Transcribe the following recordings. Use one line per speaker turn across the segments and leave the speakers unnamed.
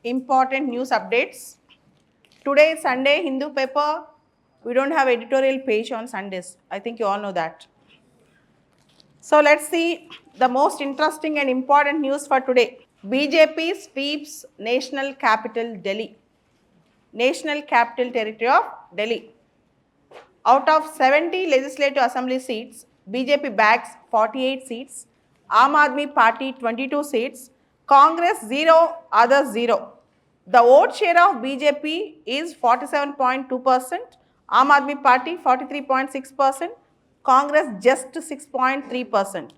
important news updates. Today is Sunday, Hindu paper. We don't have editorial page on Sundays. I think you all know that. So let's see the most interesting and important news for today. BJP sweeps national capital Delhi. National capital territory of Delhi. Out of 70 legislative assembly seats, BJP bags 48 seats, Aam Aadmi Party 22 seats, Congress 0, others 0. The vote share of BJP is 47.2%, Aam Aadmi Party 43.6%, Congress just 6.3%.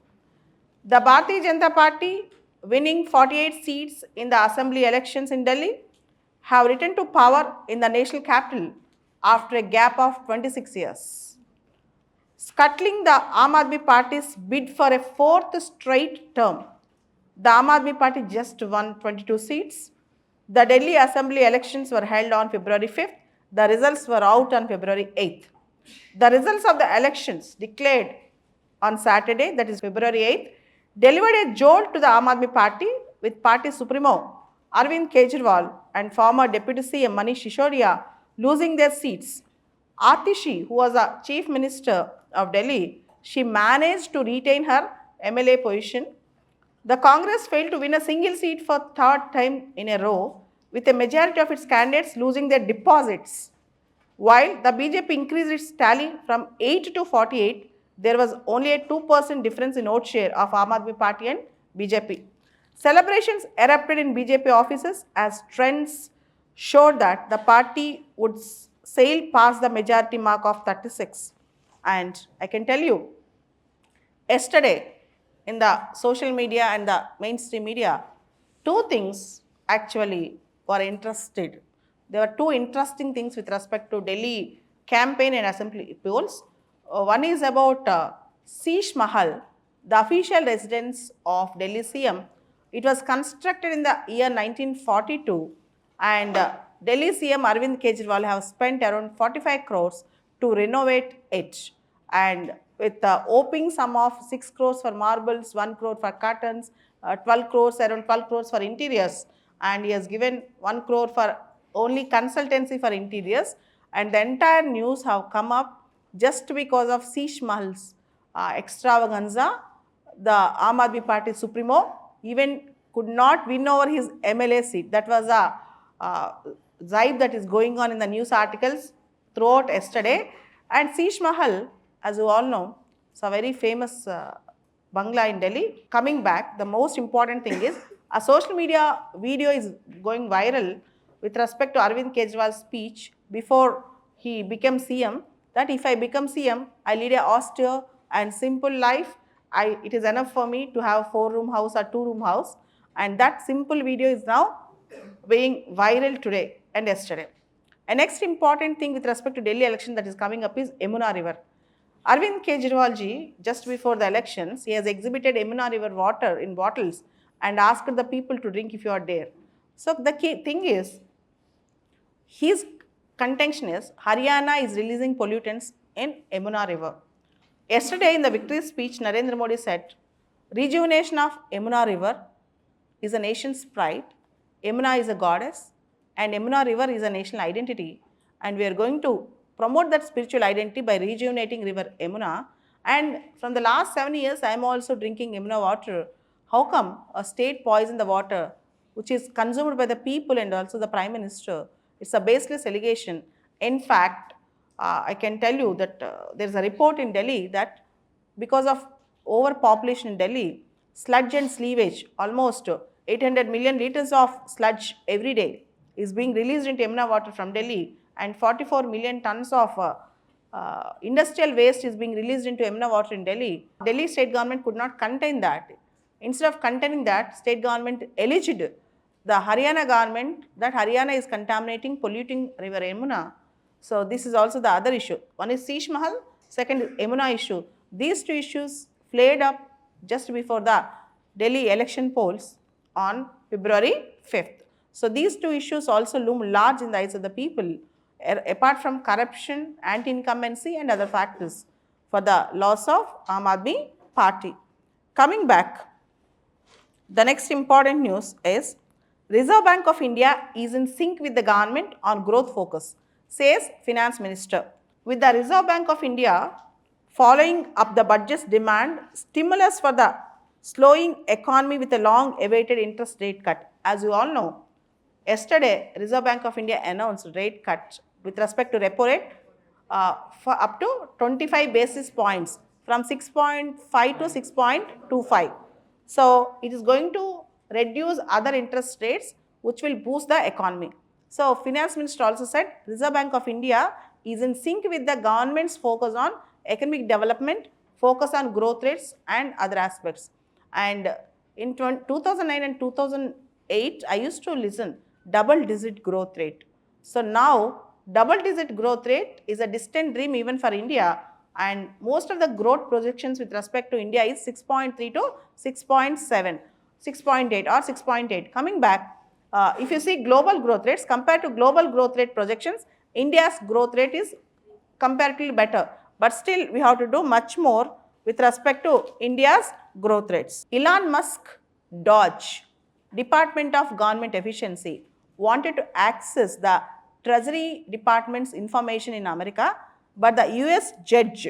The Bharatiya Janata Party, winning 48 seats in the assembly elections in Delhi, have returned to power in the national capital after a gap of 26 years. Scuttling the Aam Aadmi Party's bid for a fourth straight term, the Aam Aadmi Party just won 22 seats. The Delhi assembly elections were held on February 5th. The results were out on February 8th. The results of the elections declared on Saturday, that is February 8th, delivered a jolt to the Aam Aadmi Party, with party supremo Arvind Kejriwal and former Deputy CM Manish Sisodia losing their seats. Atishi, who was a Chief Minister of Delhi, she managed to retain her MLA position. The Congress failed to win a single seat for third time in a row, with a majority of its candidates losing their deposits. While the BJP increased its tally from 8 to 48, there was only a 2% difference in vote share of Aam Aadmi Party and BJP. Celebrations erupted in BJP offices as trends showed that the party would sail past the majority mark of 36. And I can tell you, yesterday in the social media and the mainstream media, two things actually were interested. There were two interesting things with respect to Delhi campaign and assembly polls. One is about Sheesh Mahal, the official residence of Delhi CM. It was constructed in the year 1942, and Delhi CM Arvind Kejriwal have spent around 45 crores to renovate it, and with the opening sum of 6 crores for marbles, 1 crore for curtains, 12 crores, around 12 crores for interiors, and he has given 1 crore for only consultancy for interiors, and the entire news have come up just because of Sheesh Mahal's extravaganza. The Aam Aadmi Party Supremo even could not win over his MLA seat. That was a jibe that is going on in the news articles throughout yesterday. And Sheesh Mahal, as you all know, is a very famous bungalow in Delhi. Coming back, the most important thing is a social media video is going viral with respect to Arvind Kejriwal's speech before he became CM, that if I become CM, I lead a austere and simple life. It is enough for me to have 4-room house or 2-room house. And that simple video is now being viral today and yesterday. A next important thing with respect to Delhi election that is coming up is Yamuna River. Arvind Kejriwal ji, just before the elections, he has exhibited Yamuna River water in bottles and asked the people to drink if you are dare. So the key thing is, his contention is Haryana is releasing pollutants in Yamuna River. Yesterday in the victory speech, Narendra Modi said, rejuvenation of Yamuna River is a nation's pride, Yamuna is a goddess, and Yamuna River is a national identity, and we are going to promote that spiritual identity by rejuvenating river Yamuna. And from the last 7 years, I am also drinking Yamuna water. How come a state poison the water, which is consumed by the people and also the Prime Minister? It's a baseless allegation. In fact, I can tell you that there is a report in Delhi that because of overpopulation in Delhi, sludge and sewage, almost 800 million liters of sludge every day is being released into Yamuna water from Delhi, and 44 million tons of industrial waste is being released into Yamuna water in Delhi. Delhi state government could not contain that. Instead of containing that, state government alleged the Haryana government that Haryana is contaminating, polluting river Yamuna. So this is also the other issue. One is Sheesh Mahal, second is Yamuna issue. These two issues flared up just before the Delhi election polls on February 5th. So these two issues also loom large in the eyes of the people, apart from corruption, anti-incumbency and other factors for the loss of Aam Aadmi Party. Coming back, the next important news is Reserve Bank of India is in sync with the government on growth focus, says Finance Minister. With the Reserve Bank of India following up the budget's demand stimulus for the slowing economy with a long awaited interest rate cut. As you all know, yesterday Reserve Bank of India announced rate cut with respect to repo rate for up to 25 basis points from 6.5 to 6.25. So it is going to reduce other interest rates which will boost the economy. So Finance Minister also said Reserve Bank of India is in sync with the government's focus on economic development, focus on growth rates and other aspects. And in 2009 and 2008, I used to listen double digit growth rate. So now double digit growth rate is a distant dream even for India, and most of the growth projections with respect to India is 6.3 to 6.7, 6.8 or 6.8. Coming back, if you see global growth rates compared to global growth rate projections, India's growth rate is comparatively better, but still we have to do much more with respect to India's growth rates. Elon Musk, Dodge, Department of Government Efficiency, wanted to access the Treasury Department's information in America, but the US judge,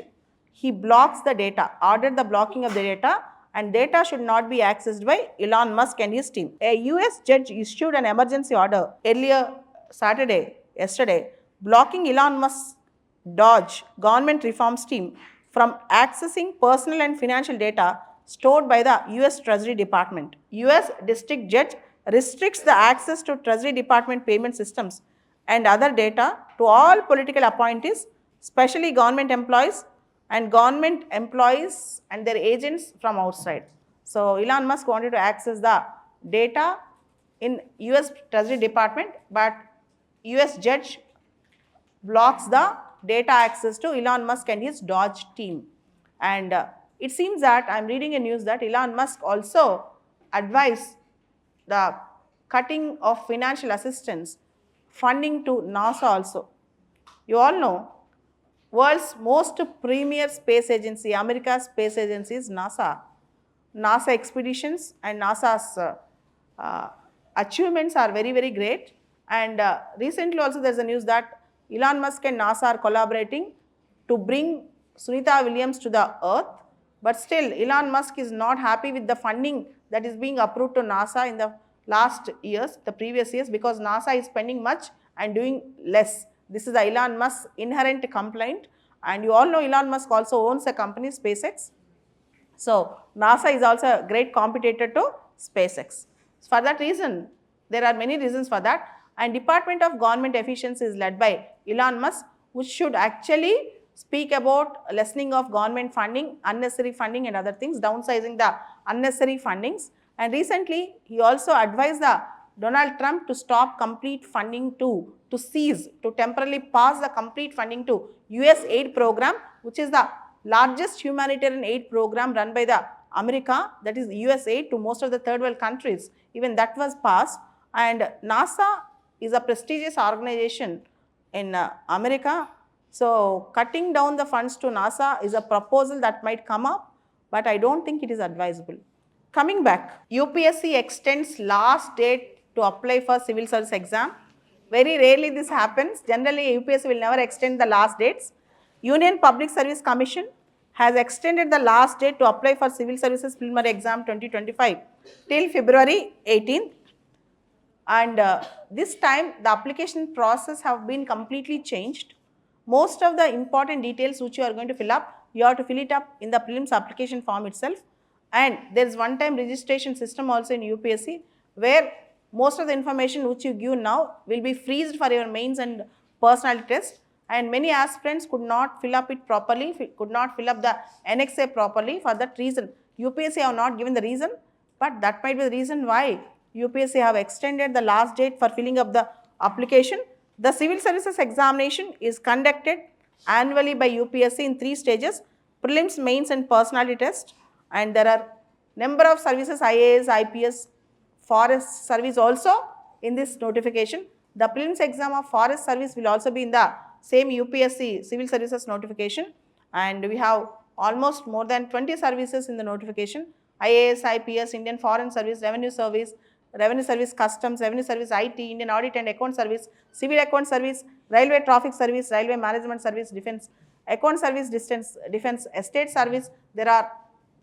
he blocks the data, ordered the blocking of the data, and data should not be accessed by Elon Musk and his team. A US judge issued an emergency order earlier yesterday, blocking Elon Musk's Dodge government reforms team from accessing personal and financial data stored by the US Treasury Department. US district judge restricts the access to Treasury Department payment systems and other data to all political appointees, especially government employees and their agents from outside. So Elon Musk wanted to access the data in US Treasury Department, but US judge blocks the data access to Elon Musk and his Dodge team. And it seems that I'm reading a news that Elon Musk also advised the cutting of financial assistance funding to NASA also. You all know, world's most premier space agency, America's space agency is NASA. NASA expeditions and NASA's achievements are very, very great. And recently also there's a news that Elon Musk and NASA are collaborating to bring Sunita Williams to the Earth. But still, Elon Musk is not happy with the funding that is being approved to NASA in the previous years, because NASA is spending much and doing less. This is the Elon Musk's inherent complaint. And you all know Elon Musk also owns a company, SpaceX. So NASA is also a great competitor to SpaceX. For that reason, there are many reasons for that. And Department of Government Efficiency is led by Elon Musk, which should actually speak about lessening of government funding, unnecessary funding and other things, downsizing the unnecessary fundings. And recently, he also advised the Donald Trump to stop complete funding to temporarily pause the complete funding to US aid program, which is the largest humanitarian aid program run by the America, that is US aid to most of the third world countries. Even that was passed. And NASA is a prestigious organization in America. So cutting down the funds to NASA is a proposal that might come up, but I don't think it is advisable. Coming back, UPSC extends last date to apply for civil service exam. Very rarely this happens. Generally, UPSC will never extend the last dates. Union Public Service Commission has extended the last date to apply for civil services preliminary exam 2025 till February 18th. And this time the application process have been completely changed. Most of the important details which you are going to fill up, you have to fill it up in the prelims application form itself. And there is one-time registration system also in UPSC, where most of the information which you give now will be freezed for your mains and personality test. And many aspirants could not fill up it properly, could not fill up the NXA properly. For that reason, UPSC have not given the reason, but that might be the reason why UPSC have extended the last date for filling up the application. The civil services examination is conducted annually by UPSC in 3 stages: prelims, mains and personality test. And there are number of services, IAS, IPS, forest service also in this notification. The prelims exam of forest service will also be in the same UPSC civil services notification. And we have almost more than 20 services in the notification: IAS, IPS, Indian Foreign Service, Revenue Service, Revenue Service, Customs, Revenue Service, IT, Indian Audit and Account Service, Civil Account Service, Railway Traffic Service, Railway Management Service, Defence, Account Service, Defence, Estate Service. There are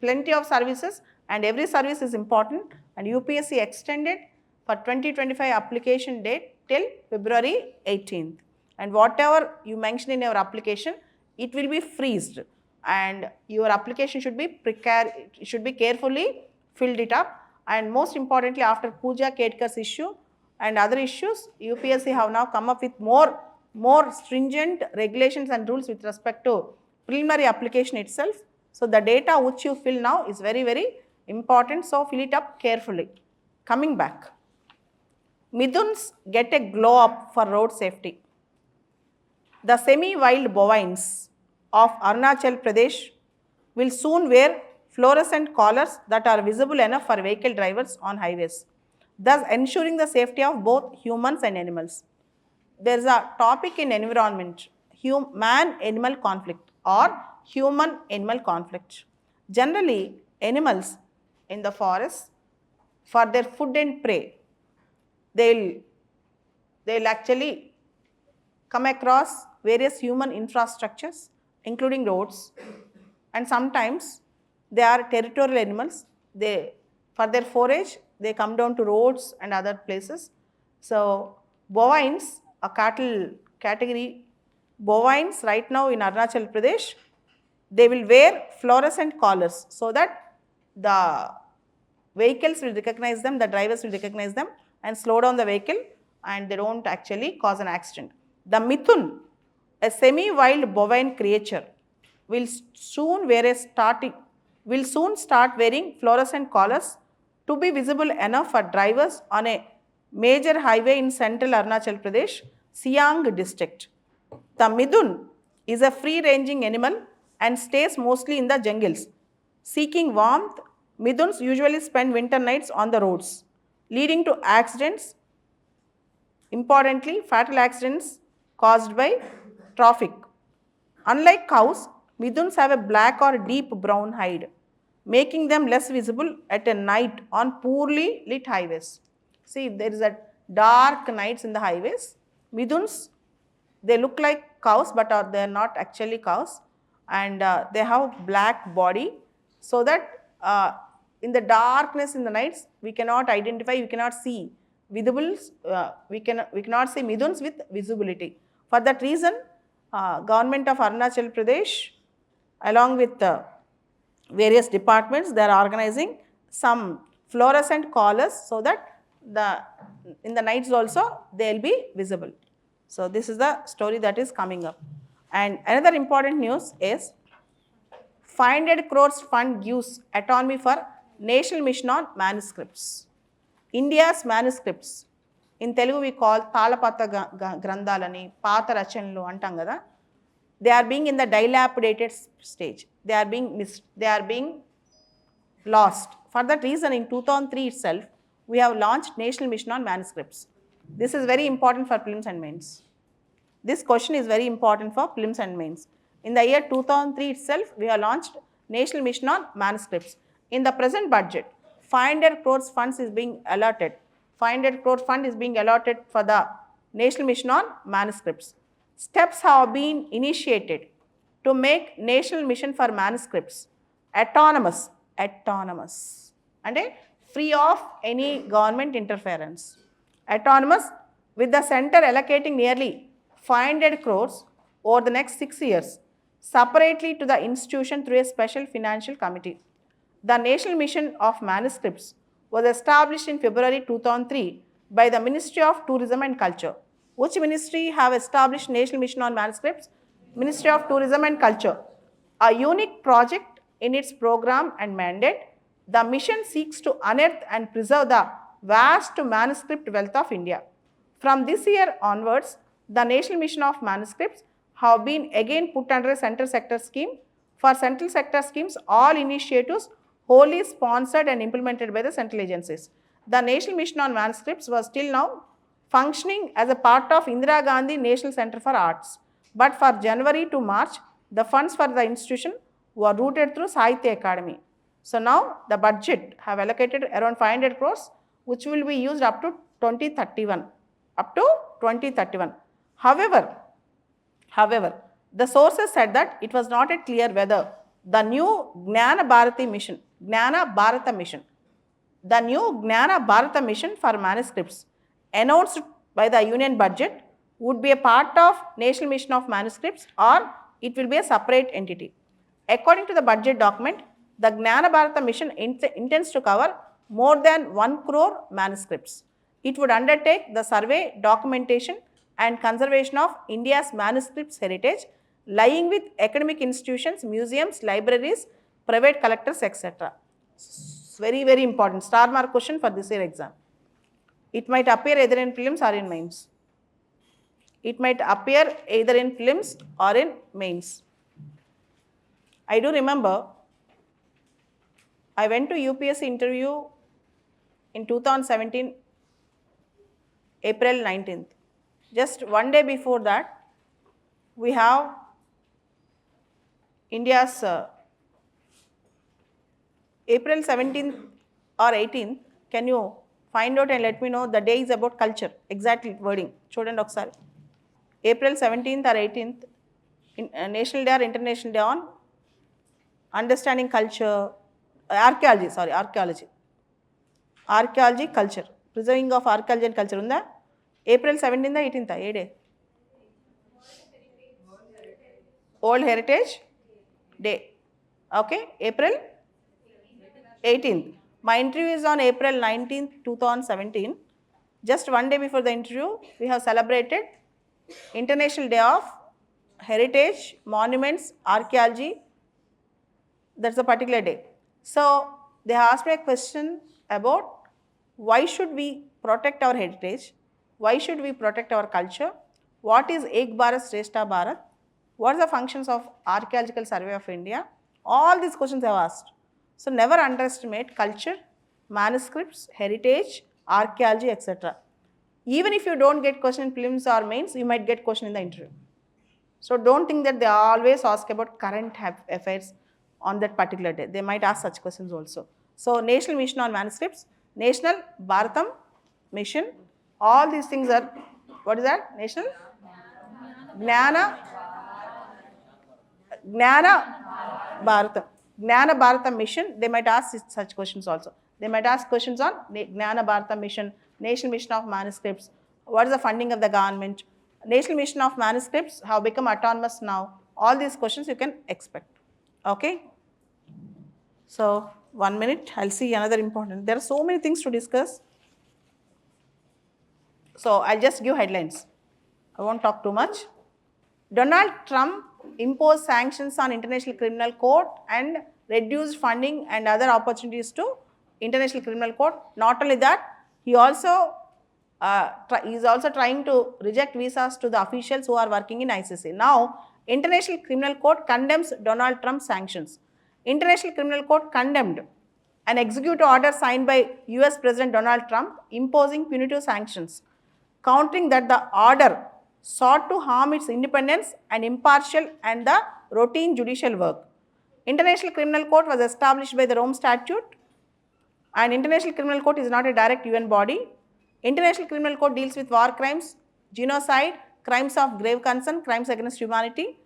plenty of services and every service is important, and UPSC extended for 2025 application date till February 18th. And whatever you mention in your application, it will be freezed, and your application should be carefully filled it up. And most importantly, after Pooja Ketkar's issue and other issues, UPSC have now come up with more stringent regulations and rules with respect to preliminary application itself. So the data which you fill now is very, very important. So fill it up carefully. Coming back, Mithuns get a glow up for road safety. The semi-wild bovines of Arunachal Pradesh will soon wear fluorescent collars that are visible enough for vehicle drivers on highways, thus ensuring the safety of both humans and animals. There is a topic in environment, man-animal conflict or human-animal conflict. Generally, animals in the forest, for their food and prey, they'll actually come across various human infrastructures, including roads, and sometimes they are territorial animals. For their forage, they come down to roads and other places. So bovines, a cattle category, bovines right now in Arunachal Pradesh, they will wear fluorescent collars so that the vehicles will recognize them, the drivers will recognize them and slow down the vehicle, and they don't actually cause an accident. The Mithun, a semi-wild bovine creature, will soon start wearing fluorescent collars to be visible enough for drivers on a major highway in central Arunachal Pradesh, Siang district. The Midun is a free-ranging animal and stays mostly in the jungles. Seeking warmth, Miduns usually spend winter nights on the roads, leading to accidents, importantly fatal accidents caused by traffic. Unlike cows, Miduns have a black or deep brown hide, making them less visible at a night on poorly lit highways. See, there is a dark nights in the highways. Miduns, they look like cows, but they are not actually cows, and they have black body, so that in the darkness in the nights we cannot identify, we cannot see visibles, we cannot see Miduns with visibility. For that reason, government of Arunachal Pradesh, along with various departments, they are organizing some fluorescent collars so that in the nights also they will be visible. So this is the story that is coming up. And another important news is 500 crores fund gives autonomy for National Mission on Manuscripts. India's manuscripts, in Telugu we call Talapata Grandalani, Pata Rachanlu antam kada. They are being in the dilapidated stage. They are being lost. For that reason, in 2003 itself, we have launched National Mission on Manuscripts. This is very important for prelims and mains. This question is very important for prelims and mains. In the year 2003 itself, we have launched National Mission on Manuscripts. In the present budget, 500 crores funds is being allotted. 500 crore fund is being allotted for the National Mission on Manuscripts. Steps have been initiated to make National Mission for Manuscripts autonomous, and free of any government interference. Autonomous, with the center allocating nearly 500 crores over the next 6 years, separately to the institution through a special financial committee. The National Mission of Manuscripts was established in February 2003 by the Ministry of Tourism and Culture. Which ministry have established National Mission on Manuscripts? Ministry of Tourism and Culture. A unique project in its program and mandate, the mission seeks to unearth and preserve the vast manuscript wealth of India. From this year onwards, the National Mission of Manuscripts have been again put under a central sector scheme. For central sector schemes, all initiatives wholly sponsored and implemented by the central agencies. The National Mission on Manuscripts was till now functioning as a part of Indira Gandhi National Center for Arts. But for January to March, the funds for the institution were routed through Sahitya Academy. So now the budget have allocated around 500 crores which will be used up to 2031. Up to 2031. However, the sources said that it was not yet clear whether the new Gnana Bharata mission for manuscripts announced by the union budget would be a part of National Mission of Manuscripts or it will be a separate entity. According to the budget document, the Gnana Bharata mission intends to cover more than 1 crore manuscripts. It would undertake the survey, documentation and conservation of India's manuscripts heritage, lying with academic institutions, museums, libraries, private collectors, etc. Very, very important. Star mark question for this year exam. It might appear either in prelims or in mains. It might appear either in prelims or in mains. I do remember I went to UPSC interview in 2017, April 19th. Just one day before that, we have India's April 17th or 18th. Can you find out and let me know? The day is about culture. Exactly wording. Chudandi okkasari. April 17th or 18th, National Day or International Day on understanding culture, archaeology, culture, preserving of archaeology and culture unda. April 17th or 18th, A day? World Heritage Day. Okay, April 18th. My interview is on April 19th, 2017. Just one day before the interview, we have celebrated International Day of Heritage, Monuments, Archaeology. That's a particular day. So they asked me a question about why should we protect our heritage, why should we protect our culture, what is Ek Bharat Shrestha Bharat, what are the functions of Archaeological Survey of India. All these questions I have asked. So never underestimate culture, manuscripts, heritage, archaeology, etc. Even if you don't get question in prelims or mains, you might get question in the interview. So don't think that they always ask about current affairs on that particular day. They might ask such questions also. So National Mission on Manuscripts, National Bharatam Mission, all these things are, what is that? National Gnana Bharatam Mission. They might ask such questions also. They might ask questions on Gnana Bharatam Mission, National Mission of Manuscripts, what is the funding of the government, National Mission of Manuscripts have become autonomous now. All these questions you can expect. Okay. So 1 minute, I'll see another important. There are so many things to discuss. So I'll just give headlines. I won't talk too much. Donald Trump imposed sanctions on International Criminal Court and reduced funding and other opportunities to International Criminal Court. Not only that, he is also trying to reject visas to the officials who are working in ICC. Now, International Criminal Court condemns Donald Trump's sanctions. International Criminal Court condemned an executive order signed by US President Donald Trump imposing punitive sanctions, countering that the order sought to harm its independence and impartial and the routine judicial work. International Criminal Court was established by the Rome Statute, and International Criminal Court is not a direct UN body. International Criminal Court deals with war crimes, genocide, crimes of grave concern, crimes against humanity.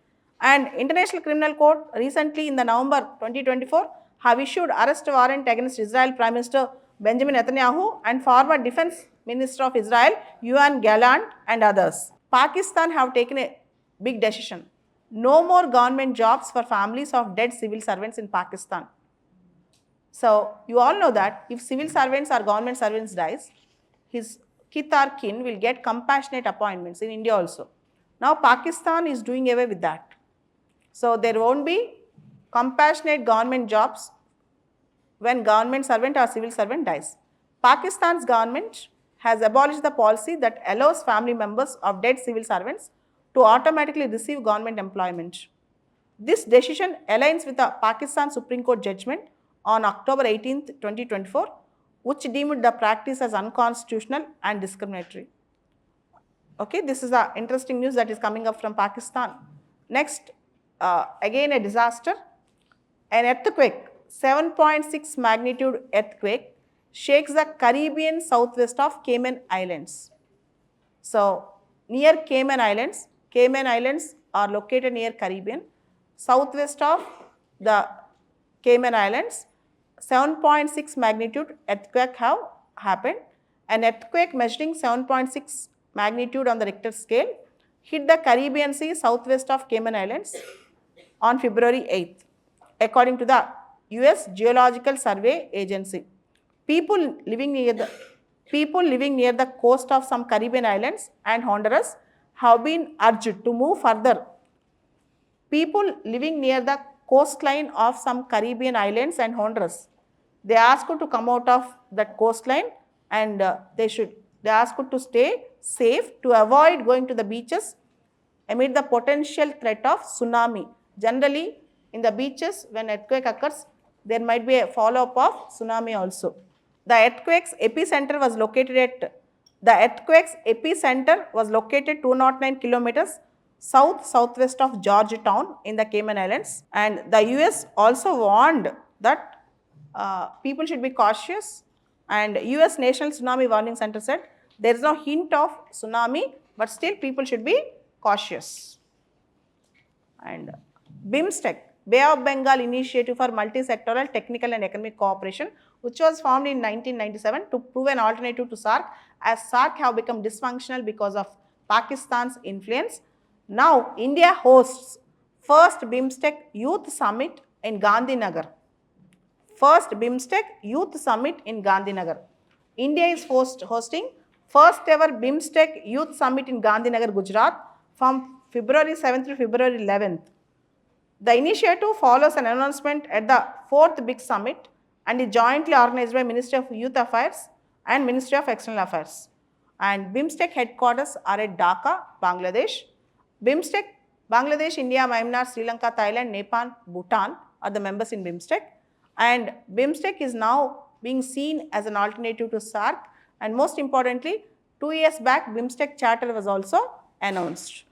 And International Criminal Court recently in the November 2024 have issued arrest warrant against Israel Prime Minister Benjamin Netanyahu and former Defense Minister of Israel Yoav Gallant and others. Pakistan have taken a big decision. No more government jobs for families of dead civil servants in Pakistan. So you all know that if civil servants or government servants dies, his kith or kin will get compassionate appointments in India also. Now Pakistan is doing away with that. So there won't be compassionate government jobs when government servant or civil servant dies. Pakistan's government has abolished the policy that allows family members of dead civil servants to automatically receive government employment. This decision aligns with the Pakistan Supreme Court judgment on October 18, 2024, which deemed the practice as unconstitutional and discriminatory. Okay, this is the interesting news that is coming up from Pakistan. Next, again a disaster, an earthquake, 7.6 magnitude earthquake shakes the Caribbean southwest of Cayman Islands. So, near Cayman Islands are located near Caribbean, southwest of the Cayman Islands, 7.6 magnitude earthquake have happened. An earthquake measuring 7.6 magnitude on the Richter scale hit the Caribbean Sea southwest of Cayman Islands on February 8th, according to the US Geological Survey Agency. People living near the coast of some Caribbean islands and Honduras have been urged to move further. People living near the coastline of some Caribbean islands and Honduras, they asked to come out of that coastline, and they asked to stay safe to avoid going to the beaches amid the potential threat of tsunami. Generally, in the beaches, when earthquake occurs, there might be a follow-up of tsunami also. The earthquake's epicenter was located 209 kilometers southwest of Georgetown in the Cayman Islands, and the US also warned that people should be cautious, and US National Tsunami Warning Center said there is no hint of tsunami, but still people should be cautious. And BIMSTEC, Bay of Bengal Initiative for Multi-Sectoral Technical and Economic Cooperation, which was formed in 1997 to prove an alternative to SAARC, as SAARC have become dysfunctional because of Pakistan's influence. Now, India hosts first BIMSTEC Youth Summit in Gandhinagar. First BIMSTEC Youth Summit in Gandhinagar. India is hosting first ever BIMSTEC Youth Summit in Gandhinagar, Gujarat from February 7th to February 11th. The initiative follows an announcement at the 4th Big Summit and is jointly organized by Ministry of Youth Affairs and Ministry of External Affairs. And BIMSTEC headquarters are at Dhaka, Bangladesh. BIMSTEC, Bangladesh, India, Myanmar, Sri Lanka, Thailand, Nepal, Bhutan are the members in BIMSTEC. And BIMSTEC is now being seen as an alternative to SAARC. And most importantly, 2 years back, BIMSTEC charter was also announced.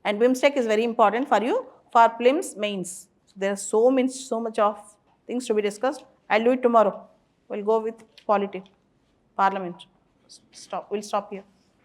And BIMSTEC is very important for you for prelims, mains. There are so much of things to be discussed. I'll do it tomorrow. We'll go with polity, parliament. We'll stop here.